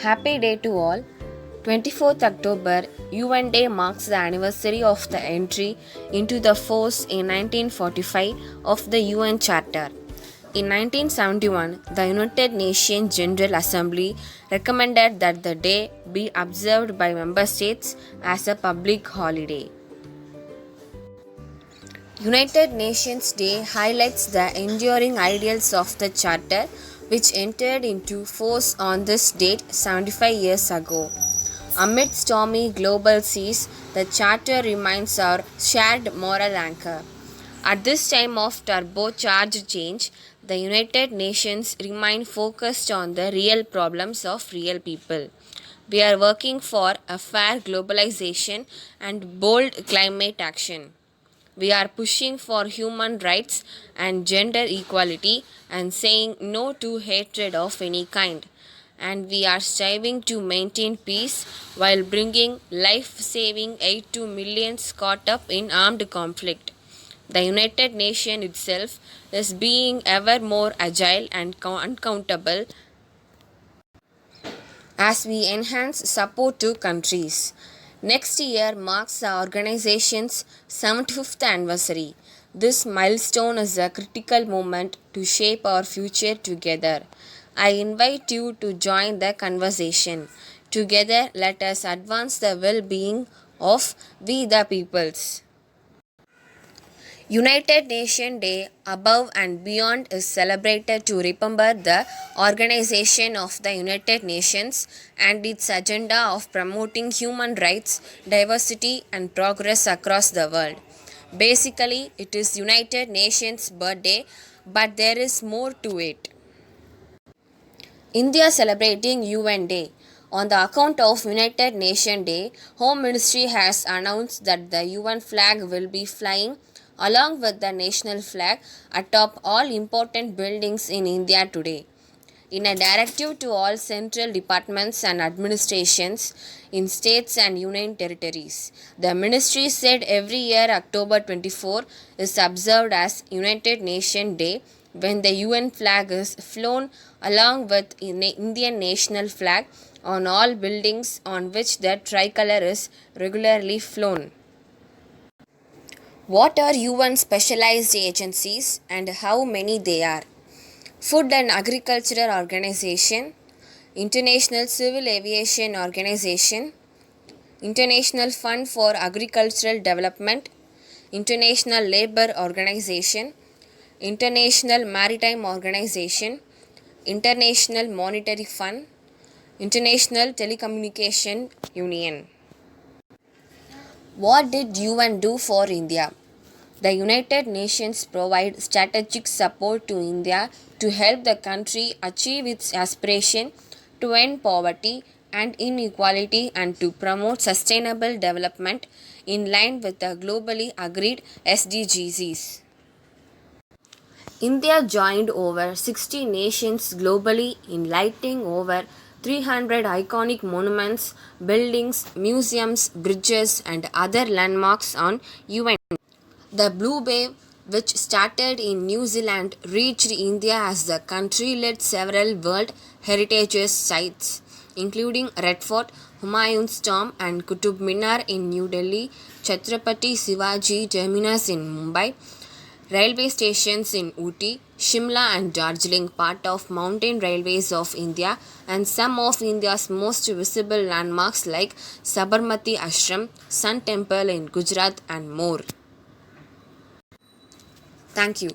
Happy day to all. 24th October, UN Day marks the anniversary of the entry into the force in 1945 of the UN Charter. In 1971, the United Nations General Assembly recommended that the day be observed by member states as a public holiday. United Nations Day highlights the enduring ideals of the Charter, which entered into force on this date 75 years ago. Amid stormy global seas, the Charter remains our shared moral anchor. At this time of turbocharged change, the United Nations remain focused on the real problems of real people. We are working for a fair globalization and bold climate action. We are pushing for human rights and gender equality and saying no to hatred of any kind. And we are striving to maintain peace while bringing life saving aid to millions caught up in armed conflict. The United Nations itself is being ever more agile and uncountable as we enhance support to countries. Next year marks the organization's 75th anniversary. This milestone is a critical moment to shape our future together. I invite you to join the conversation. Together, let us advance the well being of we the peoples. United Nations Day above and beyond is celebrated to remember the organization of the United Nations and its agenda of promoting human rights, diversity and progress across the world. Basically, it is United Nations birthday, but there is more to it. India celebrating UN Day. On the account of United Nations Day, Home Ministry has announced that the UN flag will be flying along with the national flag atop all important buildings in India today. In a directive to all central departments and administrations in states and union territories, the ministry said every year October 24 is observed as United Nations Day when the UN flag is flown along with Indian national flag on all buildings on which the tricolor is regularly flown. What are UN specialized agencies and how many they are? Food and Agriculture Organization, International Civil Aviation Organization, International Fund for Agricultural Development, International Labour Organization, International Maritime Organization, International Monetary Fund, International Telecommunication Union. What did UN do for India? The United Nations provide strategic support to India to help the country achieve its aspiration to end poverty and inequality and to promote sustainable development in line with the globally agreed SDGs. India joined over 60 nations globally in lighting over 300 iconic monuments, buildings, museums, bridges, and other landmarks on UN. The Blue Wave, which started in New Zealand, reached India as the country led several World Heritage Sites, including Red Fort, Humayun's Tomb, and Qutub Minar in New Delhi, Chhatrapati Shivaji Terminus in Mumbai, railway stations in Ooty, Shimla and Darjeeling, part of Mountain Railways of India, and some of India's most visible landmarks like Sabarmati Ashram, Sun Temple in Gujarat and more. Thank you.